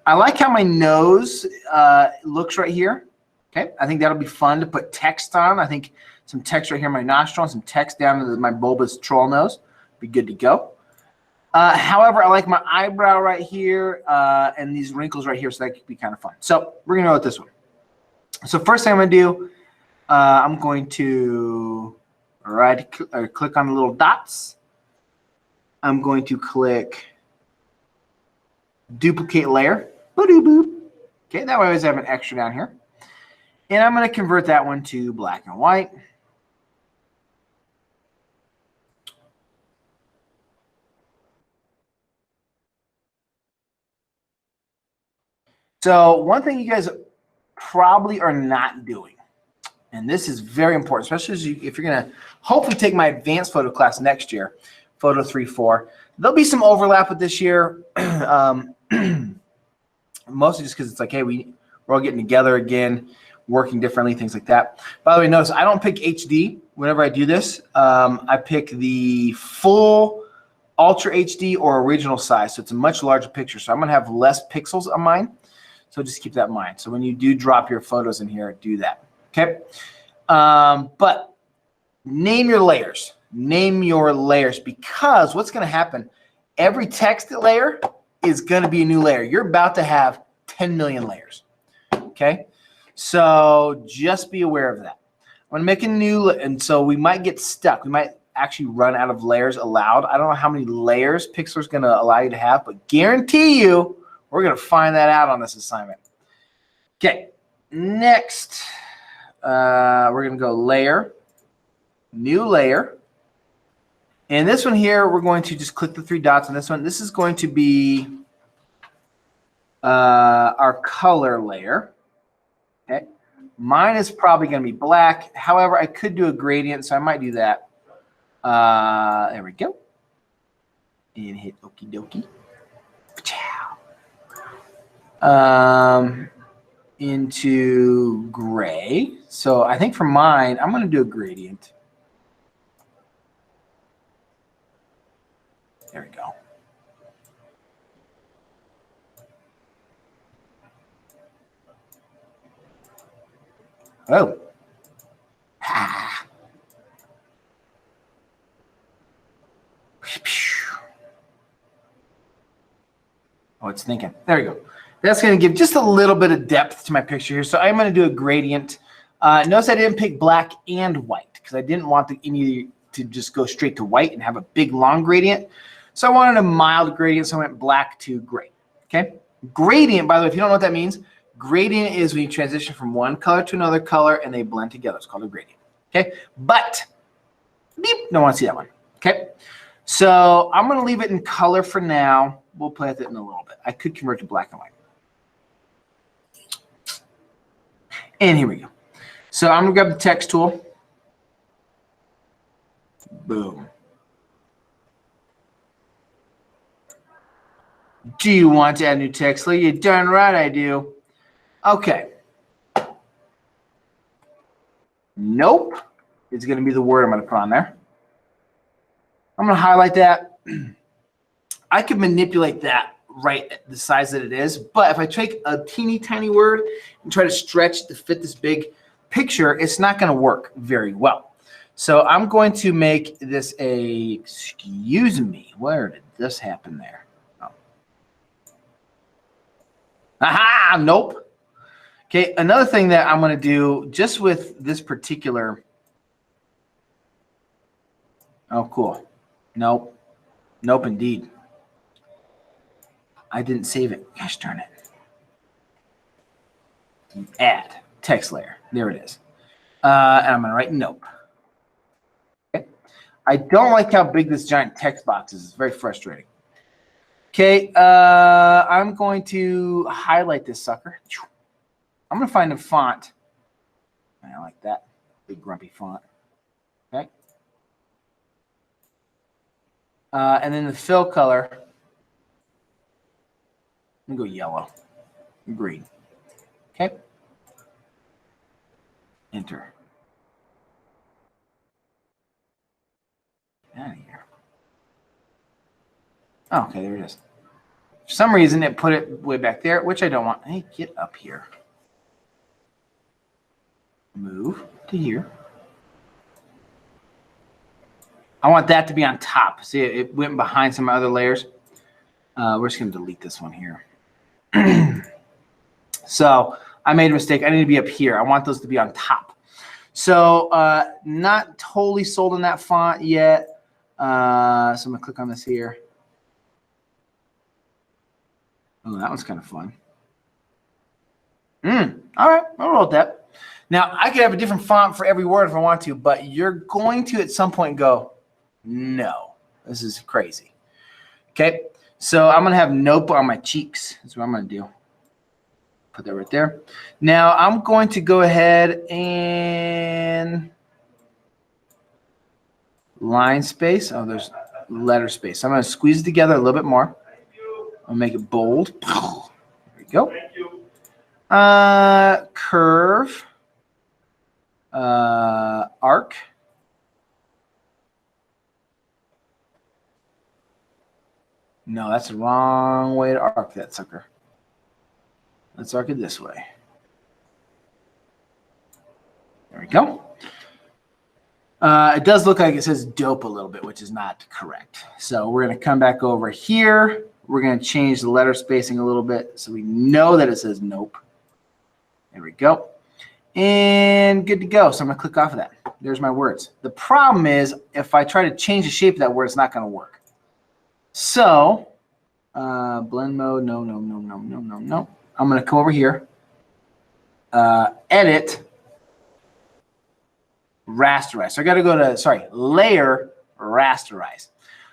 I like how my nose looks right here. Okay, I think that'll be fun to put text on. I think some text right here in my nostril and some text down to my bulbous troll nose. Be good to go. However, I like my eyebrow right here and these wrinkles right here, so that could be kind of fun. So we're going to go with this one. So first thing I'm going to do, I'm going to click on the little dots. I'm going to click duplicate layer. Boop. Okay, that way I always have an extra down here. And I'm going to convert that one to black and white. So one thing you guys probably are not doing, and this is very important, especially if you're going to hopefully take my advanced photo class next year, Photo 3-4. There'll be some overlap with this year, mostly just because it's like, hey, we're all getting together again, working differently, things like that. By the way, notice I don't pick HD whenever I do this. I pick the full Ultra HD or original size, so it's a much larger picture. So I'm going to have less pixels on mine. So just keep that in mind. So when you do drop your photos in here, do that. Okay. But name your layers. Name your layers, because what's going to happen, every text layer is going to be a new layer. You're about to have 10 million layers. Okay. So just be aware of that. I'm going to make a new, and so we might get stuck. We might actually run out of layers allowed. I don't know how many layers Pixlr is going to allow you to have, but guarantee you, we're going to find that out on this assignment. Okay, next, we're going to go layer, new layer. And this one here, we're going to just click the three dots on this one. This is going to be our color layer. Okay, mine is probably going to be black. However, I could do a gradient, so I might do that. There we go. And hit okie dokie. Into gray. So I think for mine, I'm going to do a gradient. There we go. Oh. Ah. Oh, it's thinking. There we go. That's going to give just a little bit of depth to my picture here. So I'm going to do a gradient. Notice I didn't pick black and white because I didn't want any to just go straight to white and have a big long gradient. So I wanted a mild gradient, so I went black to gray. Okay. Gradient, by the way, if you don't know what that means, gradient is when you transition from one color to another color and they blend together. It's called a gradient. Okay. But beep, don't want to see that one. Okay. So I'm going to leave it in color for now. We'll play with it in a little bit. I could convert to black and white. And here we go. So I'm going to grab the text tool. Boom. Do you want to add new text? You're darn right I do. Okay. Nope. It's going to be the word I'm going to put on there. I'm going to highlight that. I could manipulate that right at the size that it is, but if I take a teeny tiny word and try to stretch it to fit this big picture, it's not going to work very well. So I'm going to make this a, excuse me, where did this happen there? Oh. Aha, nope. Okay, another thing that I'm going to do just with this particular, oh, cool. Nope. Nope, indeed. I didn't save it. Gosh darn it. Add text layer. There it is. And I'm going to write nope. Okay. I don't like how big this giant text box is. It's very frustrating. Okay. I'm going to highlight this sucker. I'm going to find a font. I like that. Big grumpy font. Okay. And then the fill color. I'm going to go yellow. Green. Okay. Enter. Out of here. Oh, okay, there it is. For some reason, it put it way back there, which I don't want. Hey, get up here. Move to here. I want that to be on top. See, it went behind some other layers. We're just going to delete this one here. So I made a mistake. I need to be up here. I want those to be on top. So not totally sold on that font yet. So I'm going to click on this here. Oh, that one's kind of fun. All right, I'll roll with that. Now, I could have a different font for every word if I want to, but you're going to at some point go, no, this is crazy. Okay, so I'm going to have nope on my cheeks. That's what I'm going to do. Put that right there. Now, I'm going to go ahead and line space. Oh, there's letter space. So I'm going to squeeze it together a little bit more. I'll make it bold. There we go. Curve. Arc. No, that's the wrong way to arc that sucker. Let's arc it this way. There we go. It does look like it says dope a little bit, which is not correct. So we're going to come back over here. We're going to change the letter spacing a little bit so we know that it says nope. There we go. And good to go. So I'm going to click off of that. There's my words. The problem is if I try to change the shape of that word, it's not going to work. So blend mode, no. I'm going to come over here, edit, rasterize. So I got to go to, layer, rasterize.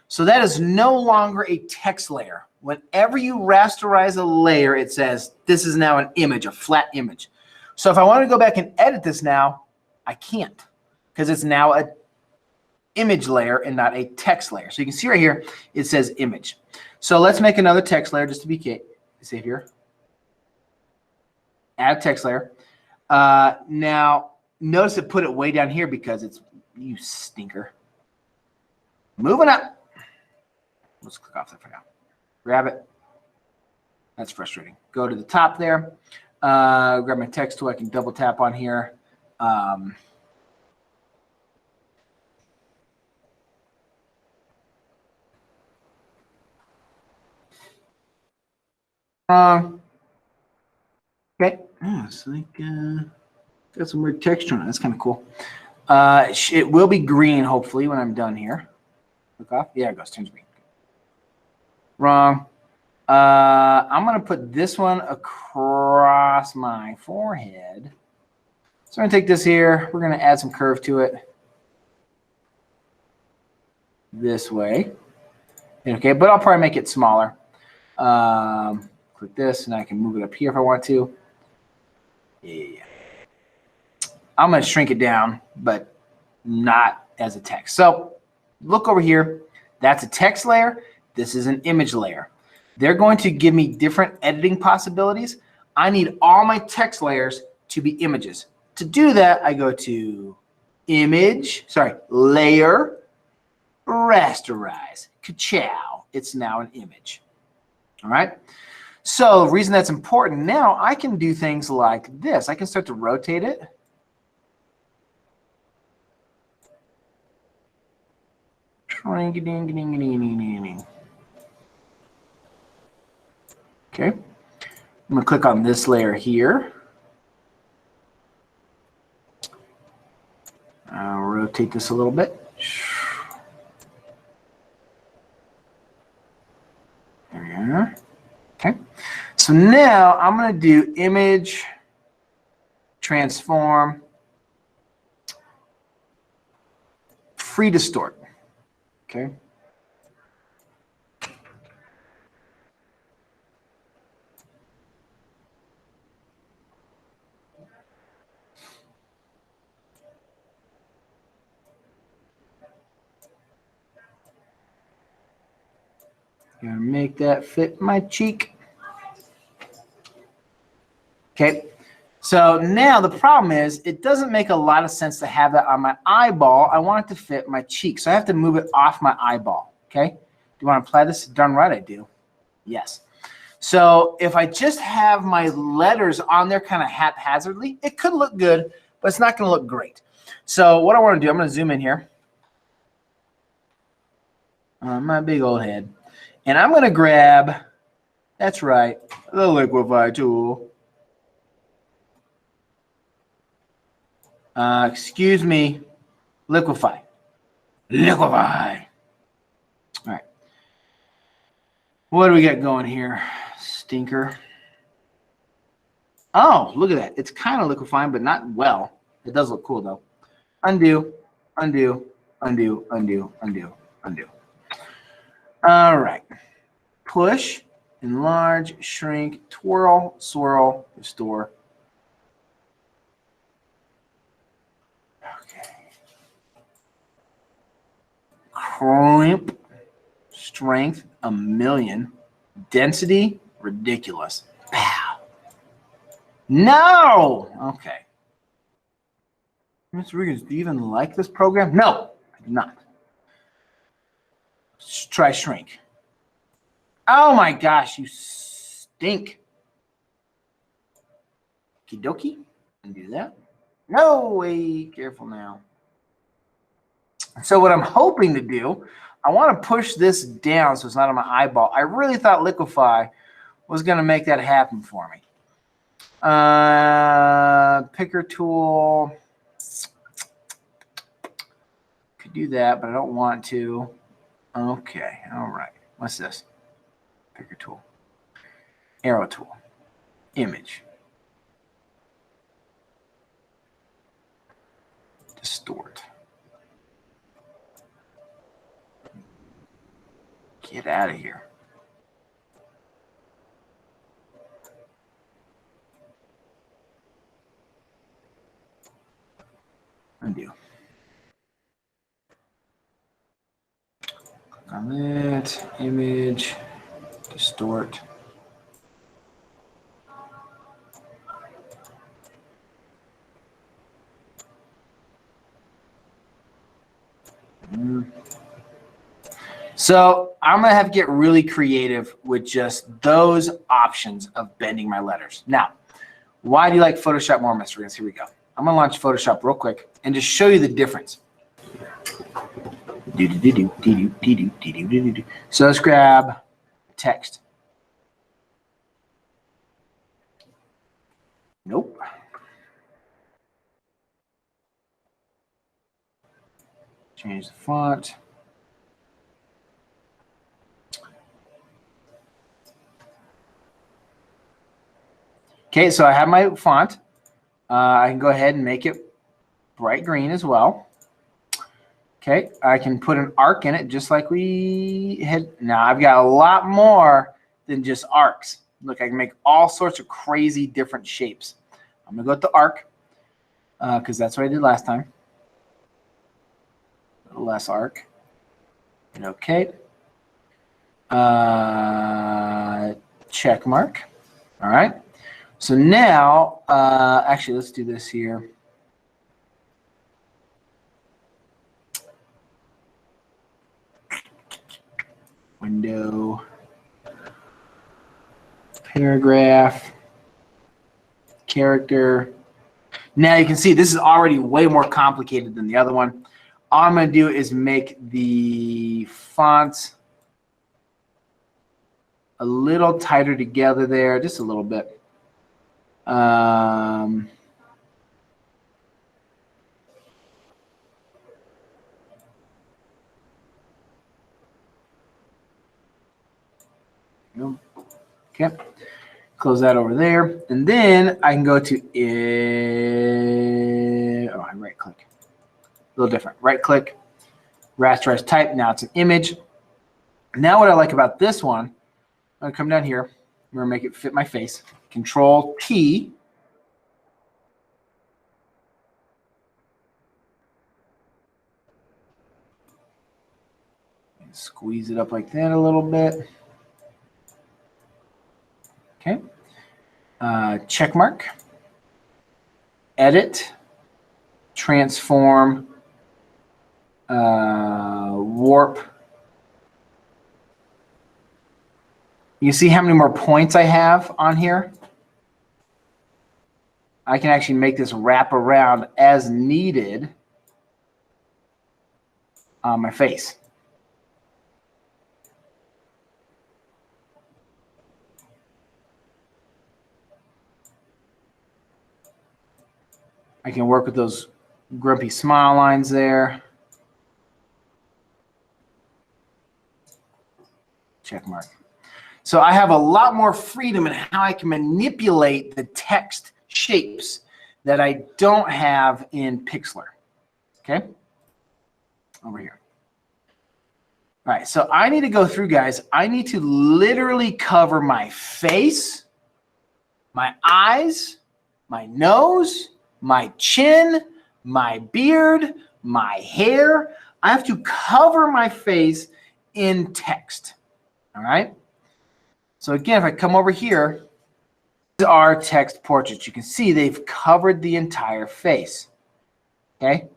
So that is no longer a text layer. Whenever you rasterize a layer, it says this is now an image, a flat image. So if I want to go back and edit this now, I can't because it's now an image layer and not a text layer. So you can see right here, it says image. So let's make another text layer just to be safe here. Add text layer. Now, notice it put it way down here because it's, you stinker. Moving up. Let's click off that for now. Grab it. That's frustrating. Go to the top there. Grab my text tool. I can double tap on here. Okay. Oh, it's like got some weird texture on it. That's kind of cool. It will be green, hopefully, when I'm done here. Look off. Yeah, it goes. Turns green. Wrong. I'm going to put this one across my forehead. So I'm going to take this here. We're going to add some curve to it. This way. Okay, but I'll probably make it smaller. Click this, and I can move it up here if I want to. Yeah. I'm going to shrink it down, but not as a text. So look over here. That's a text layer. This is an image layer. They're going to give me different editing possibilities. I need all my text layers to be images. To do that, I go to layer, rasterize. Ka-chow. It's now an image. All right. So the reason that's important now, I can do things like this. I can start to rotate it. Okay, I'm going to click on this layer here. I'll rotate this a little bit. There we are. Okay, so now I'm going to do image, transform, free distort. Okay. Gonna make that fit my cheek. Okay, so now the problem is it doesn't make a lot of sense to have that on my eyeball. I want it to fit my cheek, so I have to move it off my eyeball. Okay, do you want to apply this? Darn right I do. Yes. So if I just have my letters on there kind of haphazardly, it could look good, but it's not going to look great. So what I want to do, I'm going to zoom in here on my big old head, and I'm going to grab, that's right, the Liquify tool. Excuse me, Liquify. Liquify. All right. What do we got going here? Stinker. Oh, look at that. It's kind of liquefying, but not well. It does look cool, though. Undo, undo, undo, undo, undo, undo. All right. Push, enlarge, shrink, twirl, swirl, restore. Okay. Crimp, strength, 1,000,000. Density, ridiculous. Pow. No! Okay. Mr. Riggins, do you even like this program? No, I do not. Let's try shrink. Oh my gosh, you stink. Okie dokie. Undo that. No way. Careful now. So what I'm hoping to do, I want to push this down so it's not on my eyeball. I really thought Liquify was going to make that happen for me. Picker tool. Could do that, but I don't want to. Okay. All right. What's this? Picker tool. Arrow tool. Image. Distort. Get out of here. Undo. Click on that. Image. Distort. So I'm going to have to get really creative with just those options of bending my letters. Now, why do you like Photoshop more, Mr. Riggins? Here we go. I'm going to launch Photoshop real quick and just show you the difference. So let's grab text. Nope. Change the font. Okay, so I have my font. I can go ahead and make it bright green as well. Okay, I can put an arc in it just like we had. Now I've got a lot more than just arcs. Look, I can make all sorts of crazy different shapes. I'm gonna go with the arc because that's what I did last time. Less arc. And okay. Check mark. All right. So now, actually, let's do this here. Window, paragraph, character. Now you can see this is already way more complicated than the other one. All I'm going to do is make the fonts a little tighter together there, just a little bit. Okay, close that over there, and then I can go to I right click. A little different. Right click, rasterize type. Now it's an image. Now what I like about this one, I'm gonna come down here. I'm gonna make it fit my face. Control P. Squeeze it up like that a little bit. Okay. Check mark. Edit. Transform. Warp. You see how many more points I have on here? I can actually make this wrap around as needed on my face. I can work with those grumpy smile lines there. Check mark. So I have a lot more freedom in how I can manipulate the text shapes that I don't have in Pixlr. Okay? Over here. All right, so I need to go through, guys. I need to literally cover my face, my eyes, my nose, my chin, my beard, my hair. I have to cover my face in text. All right? So again, if I come over here, these are text portraits. You can see they've covered the entire face. Okay?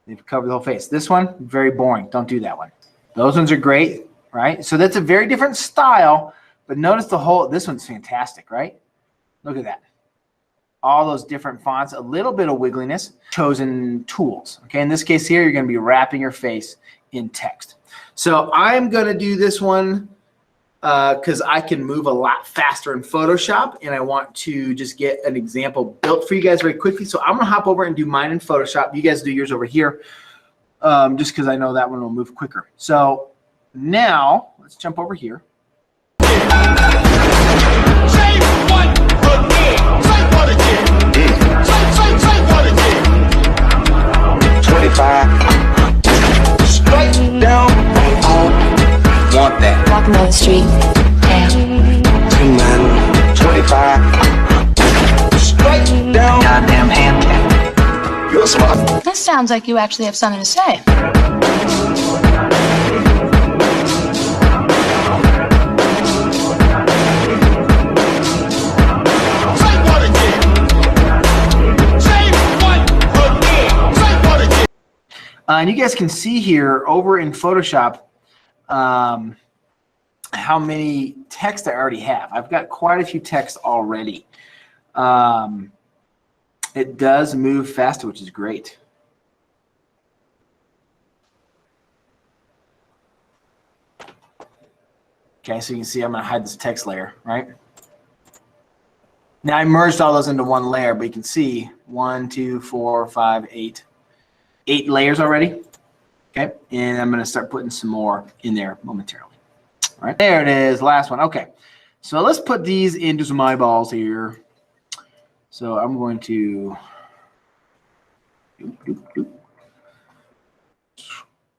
They've covered the whole face. This one, very boring. Don't do that one. Those ones are great, right? So that's a very different style, but notice the whole, this one's fantastic, right? Look at that. All those different fonts, a little bit of wiggliness, chosen tools. Okay, in this case here, you're going to be wrapping your face in text. So I'm going to do this one because I can move a lot faster in Photoshop, and I want to just get an example built for you guys very quickly. So I'm going to hop over and do mine in Photoshop. You guys do yours over here, just because I know that one will move quicker. So now let's jump over here. Straight down. Want that. Walking down the street. Damn. 25. Straight down. Goddamn handicap. You're smart. This sounds like you actually have something to say. And you guys can see here over in Photoshop how many text I already have. I've got quite a few texts already. It does move faster, which is great. Okay, so you can see I'm going to hide this text layer, right? Now I merged all those into one layer, but you can see 1, 2, 4, 5, 8. 8 layers already. Okay, and I'm going to start putting some more in there momentarily. All right, there it is, last one. Okay, so let's put these into some eyeballs here. So I'm going to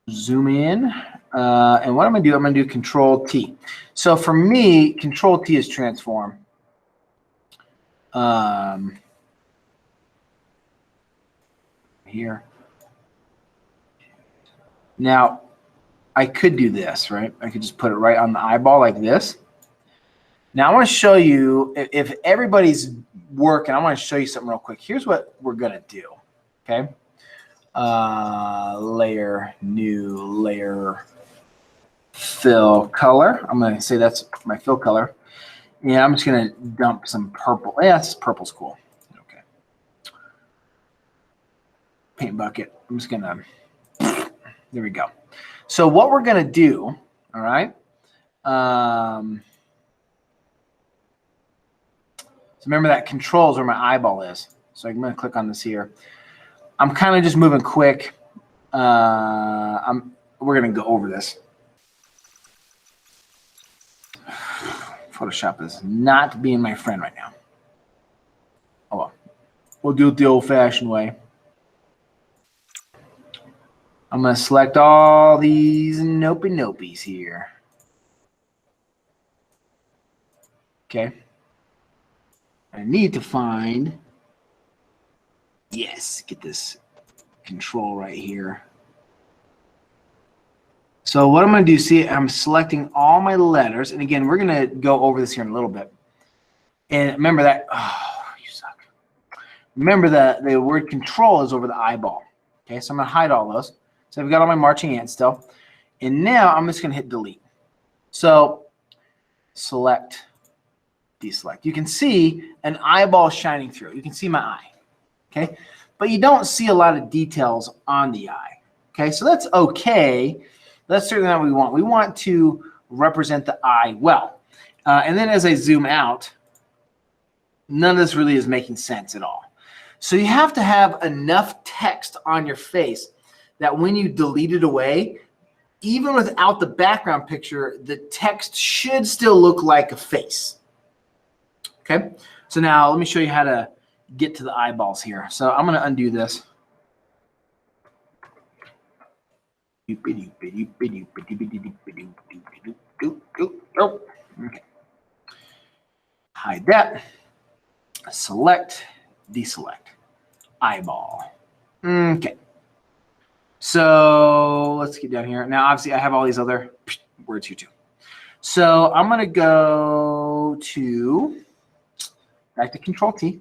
zoom in, and what I'm going to do, I'm going to do Control T. So for me, Control T is transform. Here. Now, I could do this, right? I could just put it right on the eyeball like this. Now, I want to show you, if everybody's working, I want to show you something real quick. Here's what we're going to do, okay? Layer, new layer, fill color. I'm going to say that's my fill color. Yeah, I'm just going to dump some purple. Yeah, this purple's cool. Okay. Paint bucket. I'm just going to... There we go. So what we're going to do, all right, so remember that controls where my eyeball is. So I'm going to click on this here. I'm kind of just moving quick. We're going to go over this. Photoshop is not being my friend right now. Oh well. We'll do it the old-fashioned way. I'm going to select all these nopies here. Okay. I need to find, yes, get this control right here. So what I'm going to do, see, I'm selecting all my letters. And again, we're going to go over this here in a little bit. And remember that, oh, you suck. Remember that the word control is over the eyeball. Okay, so I'm going to hide all those. So I've got all my marching ants still. And now I'm just going to hit delete. So select, deselect. You can see an eyeball shining through. You can see my eye, okay? But you don't see a lot of details on the eye, okay? So that's okay. That's certainly not what we want. We want to represent the eye well. And then as I zoom out, none of this really is making sense at all. So you have to have enough text on your face that when you delete it away, even without the background picture, the text should still look like a face. Okay, so now let me show you how to get to the eyeballs here. So I'm going to undo this. Okay. Hide that. Select, deselect. Eyeball. Okay. So let's get down here. Now, obviously, I have all these other words here too. So I'm going to go to back to Control T.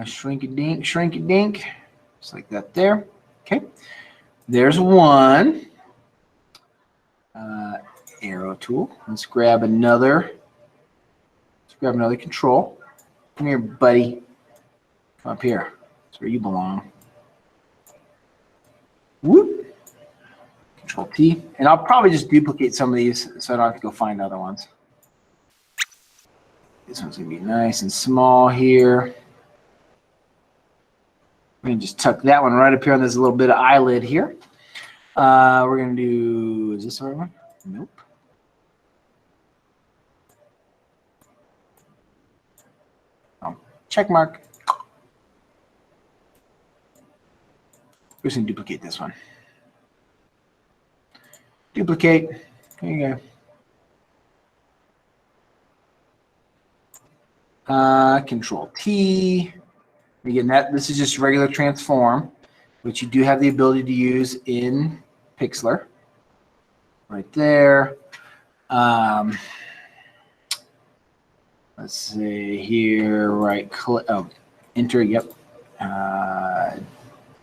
Shrink it dink, just like that there. Okay. There's one. Arrow tool. Let's grab another. Let's grab another control. Come here, buddy. Come up here. That's where you belong. Whoop. Control T. And I'll probably just duplicate some of these so I don't have to go find other ones. This one's going to be nice and small here. We're going to just tuck that one right up here on this little bit of eyelid here. We're going to do, is this the right one? Nope. Oh, check mark. We're just going to duplicate this one. Duplicate. There you go. Control T. Again, this is just regular transform, which you do have the ability to use in Pixlr. Right there. Let's see here. Right click. Oh, enter. Yep.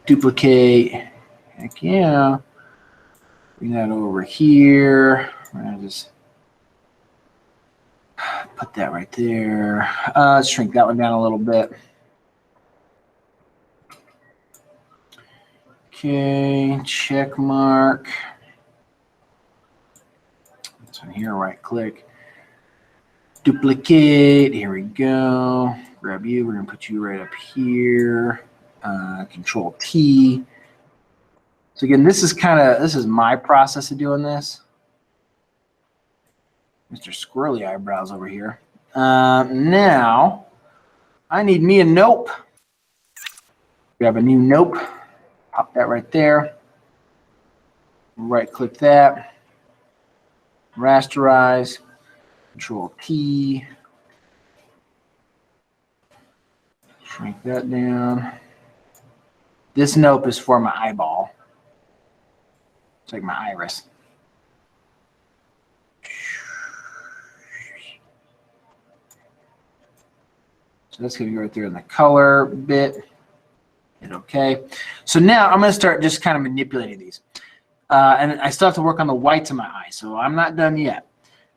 Duplicate. Heck yeah. Bring that over here. We're gonna just put that right there. Shrink that one down a little bit. Okay, check mark. This one here, right click. Duplicate. Here we go. Grab you. We're gonna put you right up here. Control T. So again, this is my process of doing this. Mr. Squirrely Eyebrows over here. Now, I need me a nope. Grab a new nope. Pop that right there. Right click that. Rasterize. Control T. Shrink that down. This nope is for my eyeball. It's like my iris. So that's going to go right there in the color bit. Hit OK. So now I'm going to start just kind of manipulating these. And I still have to work on the whites of my eye, so I'm not done yet.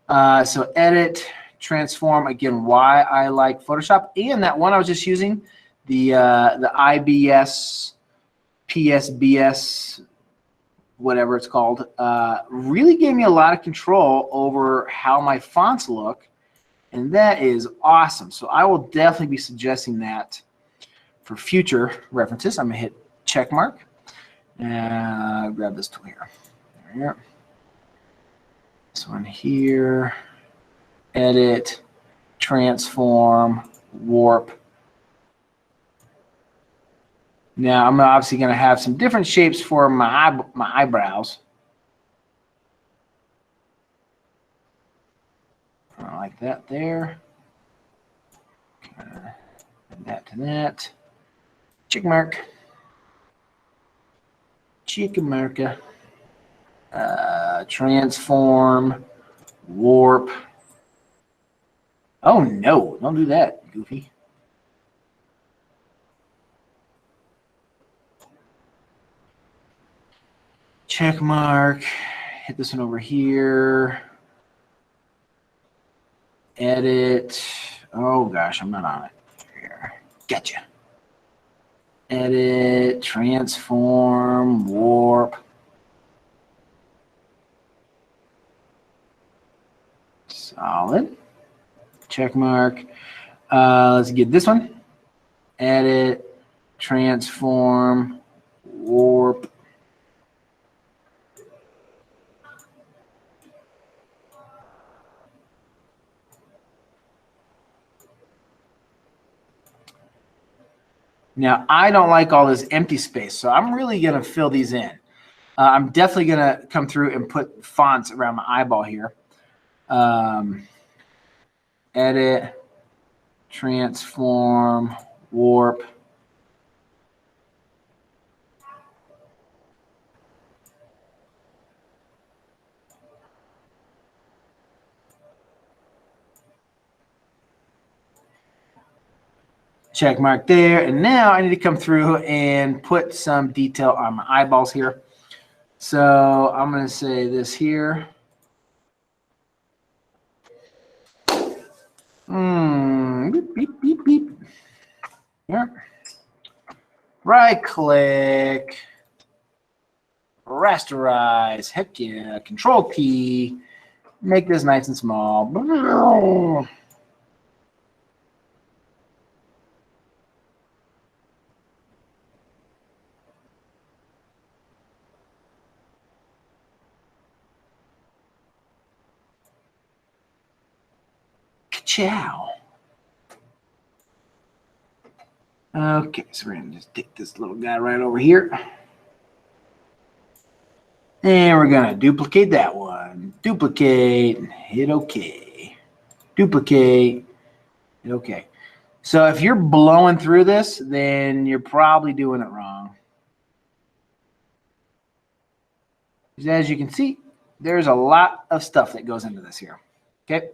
So edit, transform, again, why I like Photoshop. And that one I was just using, the IBS, PSBS, whatever it's called, really gave me a lot of control over how my fonts look. And that is awesome. So I will definitely be suggesting that for future references. I'm going to hit check mark. And grab this tool here. There we go. This one here. Edit, transform, warp. Now I'm obviously going to have some different shapes for my eyebrows. Like that there. Add that to that. Check mark. Check America. Transform. Warp. Oh no, don't do that, Goofy. Check mark. Hit this one over here. edit. Oh gosh, I'm not on it. Here. Gotcha. Edit, transform, warp. Solid. Check mark. Let's get this one. Edit, transform, warp. Now, I don't like all this empty space, so I'm really going to fill these in. I'm definitely going to come through and put fonts around my eyeball here. Edit, transform, warp. Check mark there. And now I need to come through and put some detail on my eyeballs here. So I'm going to say this here. Beep, beep, beep, beep. Here. Right click. Rasterize. Heck yeah. Control P. Make this nice and small. Ciao. Okay, so we're going to just take this little guy right over here. And we're going to duplicate that one. Duplicate, hit OK. Duplicate, hit OK. So if you're blowing through this, then you're probably doing it wrong. As you can see, there's a lot of stuff that goes into this here. Okay.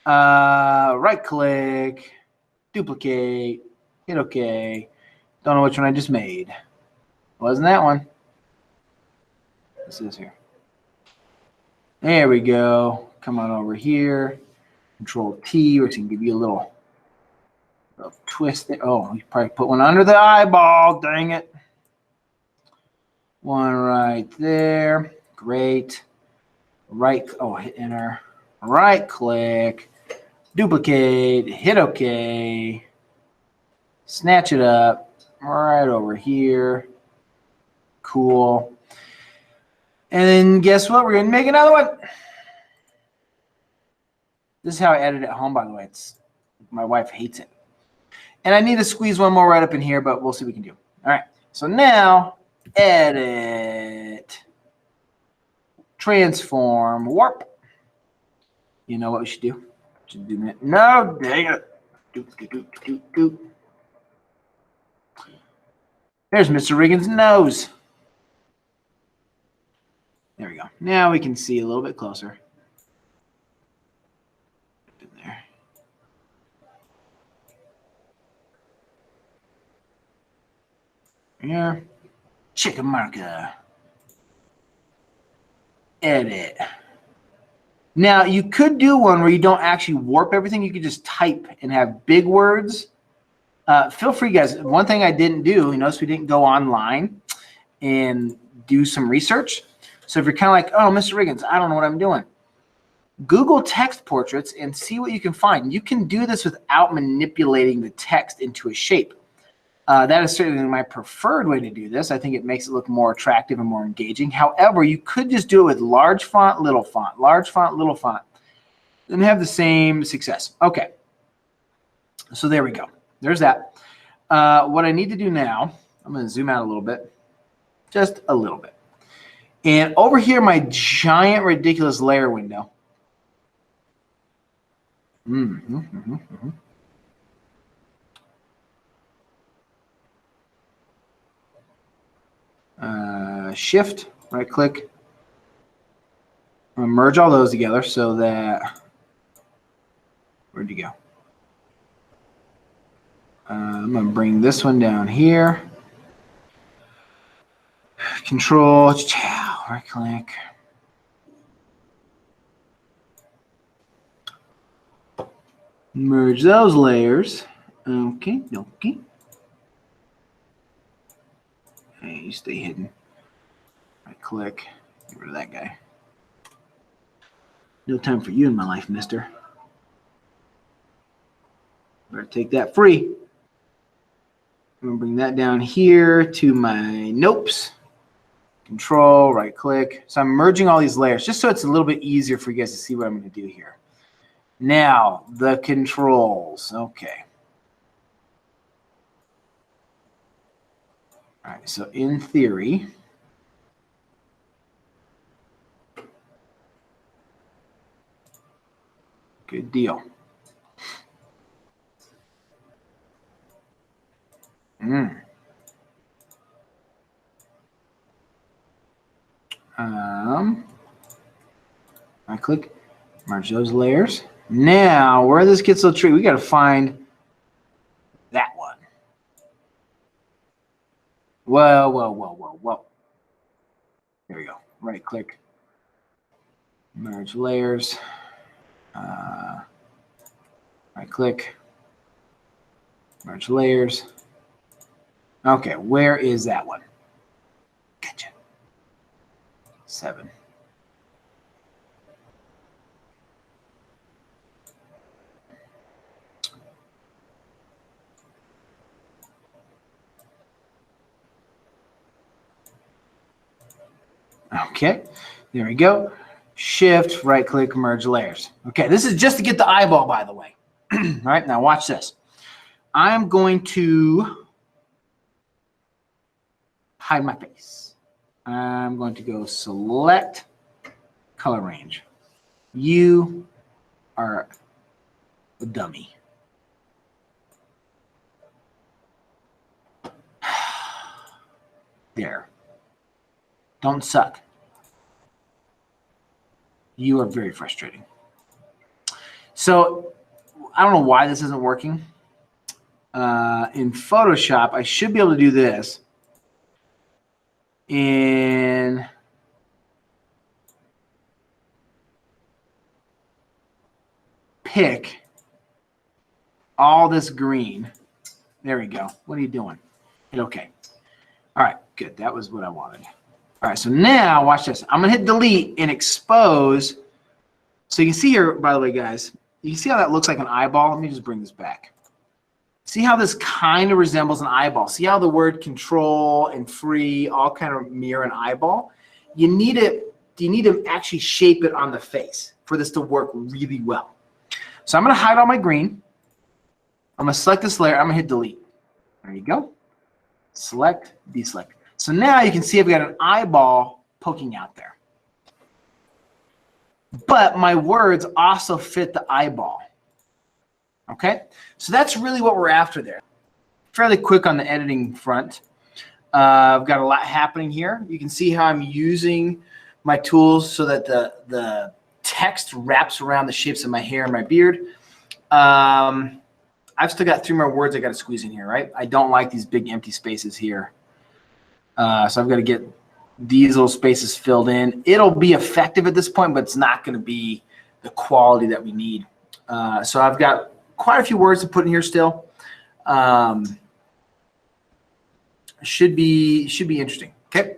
Right click, duplicate, hit OK. Don't know which one I just made. Wasn't that one? This is here. There we go. Come on over here. Control T, which can give you a little twist there. Oh, you probably put one under the eyeball. Dang it. One right there. Great. Right. Oh, hit enter. Right click. Duplicate. Hit OK. Snatch it up. Right over here. Cool. And then guess what? We're going to make another one. This is how I edit at home, by the way. My wife hates it. And I need to squeeze one more right up in here, but we'll see what we can do. All right. So now, edit, transform, warp. You know what we should do? Should do that. No, dang it. Doop. There's Mr. Riggins' nose. There we go. Now we can see a little bit closer. In there. Here. Chicken marker. Edit. Now, you could do one where you don't actually warp everything. You could just type and have big words. Feel free, guys. One thing I didn't do, you notice we didn't go online and do some research. So if you're kind of like, oh, Mr. Riggins, I don't know what I'm doing. Google text portraits and see what you can find. You can do this without manipulating the text into a shape. That is certainly my preferred way to do this. I think it makes it look more attractive and more engaging. However, you could just do it with large font, little font, large font, little font, and have the same success. Okay. So there we go. There's that. What I need to do now, I'm going to zoom out a little bit, just a little bit. And over here, my giant, ridiculous layer window. Shift, right click. I'm going to merge all those together so that, where'd you go? I'm going to bring this one down here. Control, right click. Merge those layers. Okay, okay. Hey, you stay hidden. Right click. Get rid of that guy. No time for you in my life, mister. Better take that free. I'm gonna bring that down here to my nopes. Control, right click. So I'm merging all these layers just so it's a little bit easier for you guys to see what I'm gonna do here. Now, the controls. Okay. All right, so in theory, good deal. I click, merge those layers. Now, where this gets a little tricky, we got to find that one. Whoa. There we go. Right click, merge layers. Right click, merge layers. Okay, where is that one? Gotcha. 7. Okay, there we go. Shift, right click, merge layers. Okay, this is just to get the eyeball, by the way. All right, now watch this. I'm going to hide my face. I'm going to go select color range. You are a dummy. There. Don't suck. You are very frustrating. So I don't know why this isn't working. In Photoshop, I should be able to do this. And pick all this green. There we go. What are you doing? Hit OK. All right, good. That was what I wanted. All right, so now watch this. I'm going to hit delete and expose. So you can see here, by the way, guys, you can see how that looks like an eyeball. Let me just bring this back. See how this kind of resembles an eyeball. See how the word control and free all kind of mirror an eyeball? You need to actually shape it on the face for this to work really well. So I'm going to hide all my green. I'm going to select this layer. I'm going to hit delete. There you go. Select, deselect. So now you can see I've got an eyeball poking out there. But my words also fit the eyeball. Okay? So that's really what we're after there. Fairly quick on the editing front. I've got a lot happening here. You can see how I'm using my tools so that the text wraps around the shapes of my hair and my beard. I've still got 3 more words I got to squeeze in here, right? I don't like these big empty spaces here. So I've got to get these little spaces filled in. It'll be effective at this point, but it's not going to be the quality that we need. So I've got quite a few words to put in here still. Should be interesting. Okay.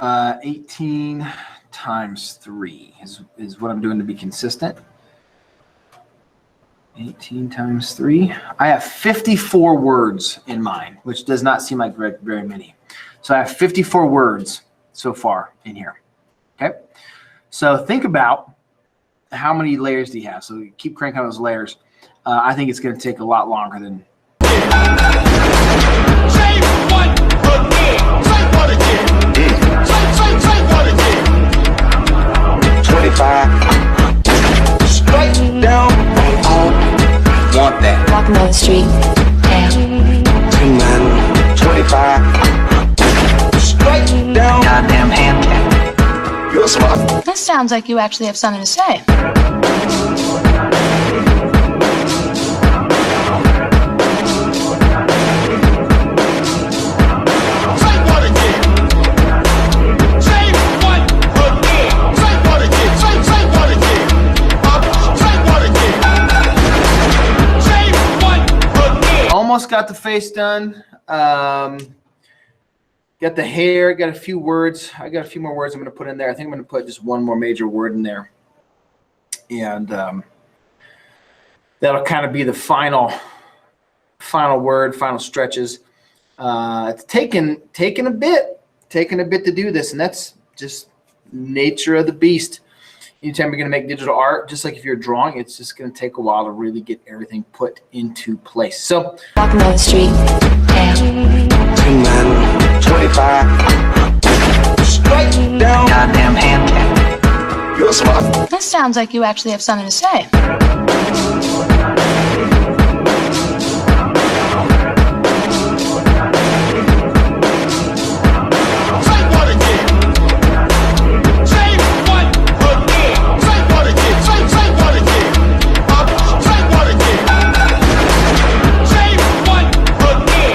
18 times 3 is what I'm doing to be consistent. 18 times 3. I have 54 words in mind, which does not seem like very many. So I have 54 words so far in here. Okay. So think about how many layers do you have? So keep cranking on those layers. I think it's going to take a lot longer than. Say what again? Say what again? Say what again? 25. Straight down. Want that? Walking down the street. Damn. 25. Straight down. Goddamn handicap. You're smart. This sounds like you actually have something to say. almost got the face done. Got the hair, got a few words. I got a few more words I'm going to put in there. I think I'm going to put just one more major word in there. And that'll kind of be the final word, final stretches. It's taken a bit to do this, and that's just nature of the beast. Anytime you're going to make digital art, just like if you're drawing, it's just going to take a while to really get everything put into place. So Walking down the street. Yeah. 10 man, 25. Straight down. Goddamn handicap. You're smart. That sounds like you actually have something to say.